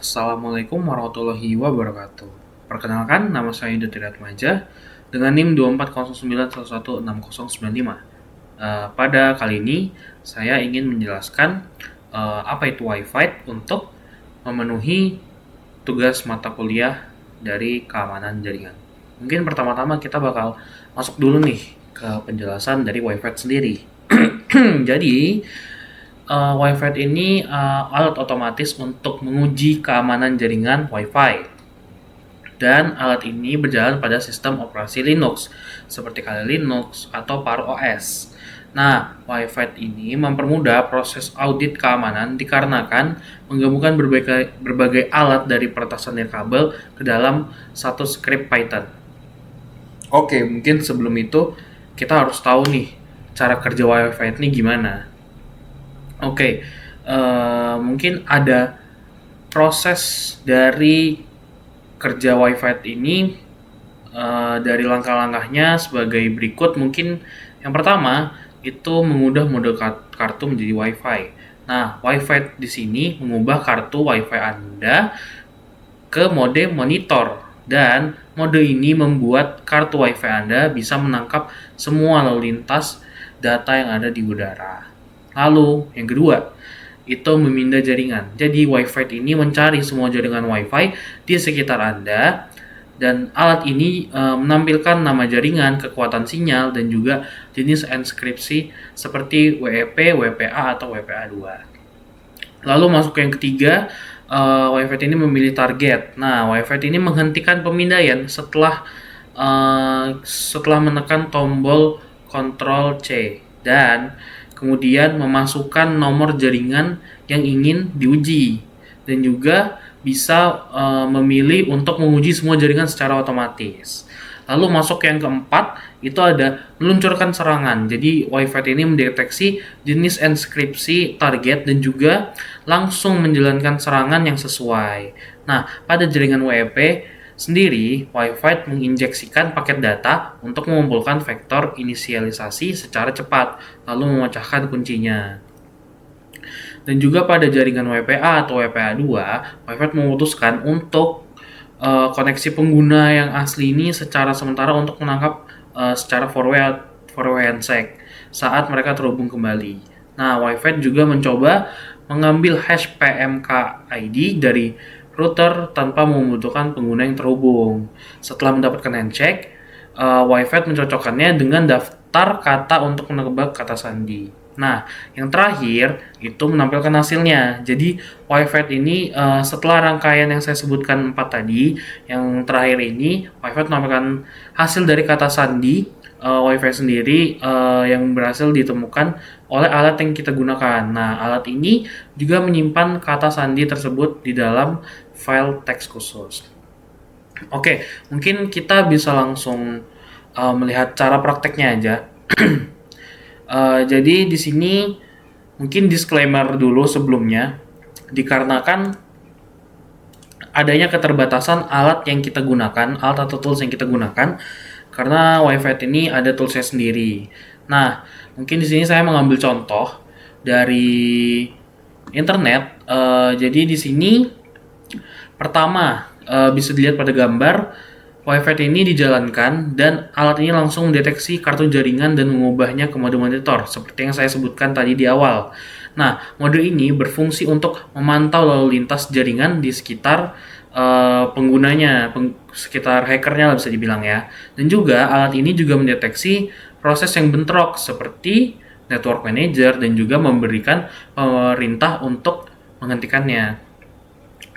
Assalamualaikum warahmatullahi wabarakatuh. Perkenalkan, nama saya Yudhitira Atmaja dengan NIM 24091169095. Pada kali ini, saya ingin menjelaskan apa itu Wi-Fi untuk memenuhi tugas mata kuliah dari keamanan jaringan. Mungkin pertama-tama kita bakal masuk dulu nih ke penjelasan dari Wi-Fi sendiri. Jadi, Wi-Fi ini alat otomatis untuk menguji keamanan jaringan Wi-Fi. Dan alat ini berjalan pada sistem operasi Linux, seperti Kali Linux atau Paru OS. Nah, Wi-Fi ini mempermudah proses audit keamanan dikarenakan menggabungkan berbagai alat dari peretasan nirkabel ke dalam satu script Python. Oke, mungkin sebelum itu kita harus tahu nih cara kerja Wi-Fi ini gimana. Oke, mungkin ada proses dari kerja Wi-Fi ini dari langkah-langkahnya sebagai berikut. Mungkin yang pertama itu mengubah mode kartu menjadi Wi-Fi. Nah, Wi-Fi di sini mengubah kartu Wi-Fi Anda ke mode monitor, dan mode ini membuat kartu Wi-Fi Anda bisa menangkap semua lalu lintas data yang ada di udara. Lalu, yang kedua, itu memindah jaringan. Jadi, Wi-Fi ini mencari semua jaringan Wi-Fi di sekitar Anda, dan alat ini menampilkan nama jaringan, kekuatan sinyal, dan juga jenis enskripsi seperti WEP, WPA, atau WPA2. Lalu masuk ke yang ketiga, Wi-Fi ini memilih target. Nah, Wi-Fi ini menghentikan pemindaian setelah menekan tombol Ctrl C dan kemudian memasukkan nomor jaringan yang ingin diuji, dan juga bisa memilih untuk menguji semua jaringan secara otomatis. Lalu masuk yang keempat, itu ada meluncurkan serangan. Jadi Wi-Fi ini mendeteksi jenis enskripsi target dan juga langsung menjalankan serangan yang sesuai. Nah, pada jaringan WEP sendiri, Wi-Fi menginjeksikan paket data untuk mengumpulkan vektor inisialisasi secara cepat, lalu memecahkan kuncinya. Dan juga pada jaringan WPA atau WPA2, Wi-Fi memutuskan untuk koneksi pengguna yang asli ini secara sementara untuk menangkap secara forward handshake saat mereka terhubung kembali. Nah, Wi-Fi juga mencoba mengambil hash PMK ID dari router tanpa membutuhkan pengguna yang terhubung. Setelah mendapatkan handshake, Wi-Fi mencocokkannya dengan daftar kata untuk menebak kata sandi. Nah, yang terakhir itu menampilkan hasilnya. Jadi, Wi-Fi ini setelah rangkaian yang saya sebutkan 4 tadi, yang terakhir ini Wi-Fi menampilkan hasil dari kata sandi Wi-Fi sendiri yang berhasil ditemukan oleh alat yang kita gunakan. Nah, alat ini juga menyimpan kata sandi tersebut di dalam file teks khusus. Oke, mungkin kita bisa langsung melihat cara prakteknya aja. Jadi di sini mungkin disclaimer dulu sebelumnya, dikarenakan adanya keterbatasan alat yang kita gunakan, alat atau tools yang kita gunakan, karena Wi-Fi ini ada toolsnya sendiri. Nah, mungkin di sini saya mengambil contoh dari internet. Jadi di sini pertama, bisa dilihat pada gambar, Wi-Fi ini dijalankan dan alat ini langsung mendeteksi kartu jaringan dan mengubahnya ke mode monitor, seperti yang saya sebutkan tadi di awal. Nah, mode ini berfungsi untuk memantau lalu lintas jaringan di sekitar penggunanya, sekitar hackernya lah bisa dibilang ya. Dan juga alat ini juga mendeteksi proses yang bentrok seperti network manager dan juga memberikan perintah untuk menghentikannya.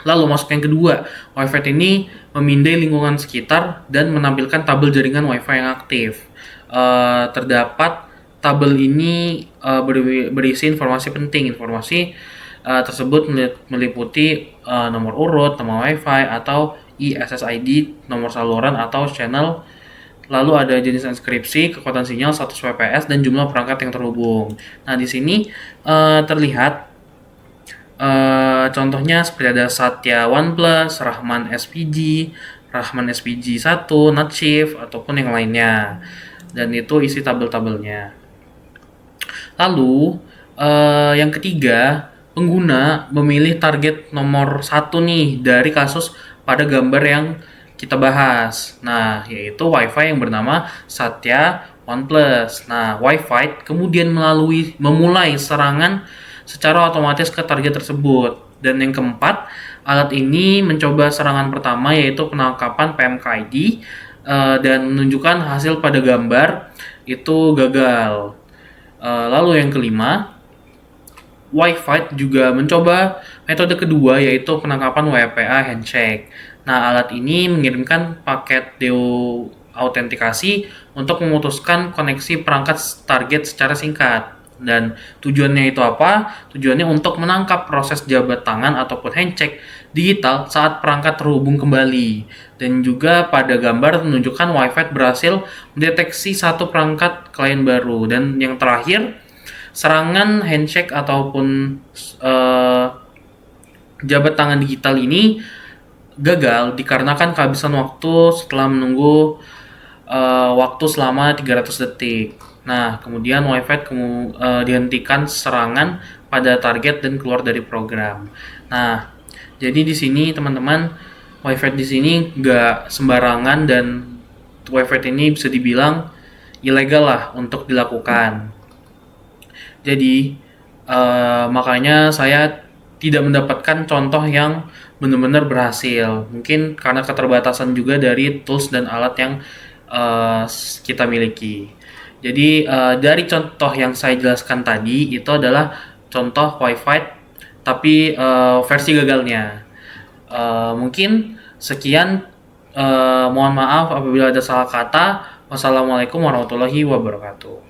Lalu masuk yang kedua, Wi-Fi ini memindai lingkungan sekitar dan menampilkan tabel jaringan Wi-Fi yang aktif. Terdapat tabel ini berisi informasi penting. Informasi tersebut meliputi nomor urut, nama Wi-Fi, atau ISSID, nomor saluran atau channel. Lalu ada jenis enskripsi, kekuatan sinyal, status WPS, dan jumlah perangkat yang terhubung. Nah, di sini terlihat contohnya seperti ada Satya OnePlus, Rahman SPG, Rahman SPG 1, Natshift, ataupun yang lainnya. Dan itu isi tabel-tabelnya. Lalu yang ketiga, pengguna memilih target nomor satu nih dari kasus pada gambar yang kita bahas. Nah, yaitu WiFi yang bernama Satya OnePlus. Nah, WiFi kemudian memulai serangan secara otomatis ke target tersebut. Dan yang keempat, alat ini mencoba serangan pertama yaitu penangkapan PMKID dan menunjukkan hasil pada gambar itu gagal. Lalu yang kelima, WiFi juga mencoba metode kedua yaitu penangkapan WPA handshake. Nah, alat ini mengirimkan paket deautentikasi untuk memutuskan koneksi perangkat target secara singkat. Dan tujuannya itu apa? Tujuannya untuk menangkap proses jabat tangan ataupun handshake digital saat perangkat terhubung kembali. Dan juga pada gambar menunjukkan WiFi berhasil mendeteksi satu perangkat klien baru. Dan yang terakhir, serangan handshake ataupun jabat tangan digital ini gagal dikarenakan kehabisan waktu setelah menunggu waktu selama 300 detik. Nah, kemudian WiFi dihentikan serangan pada target dan keluar dari program. Nah, jadi di sini teman-teman, WiFi di sini nggak sembarangan dan WiFi ini bisa dibilang ilegal lah untuk dilakukan. Jadi makanya saya tidak mendapatkan contoh yang benar-benar berhasil. Mungkin karena keterbatasan juga dari tools dan alat yang kita miliki. Jadi dari contoh yang saya jelaskan tadi itu adalah contoh WiFi tapi versi gagalnya. Mungkin sekian. Mohon maaf apabila ada salah kata. Wassalamualaikum warahmatullahi wabarakatuh.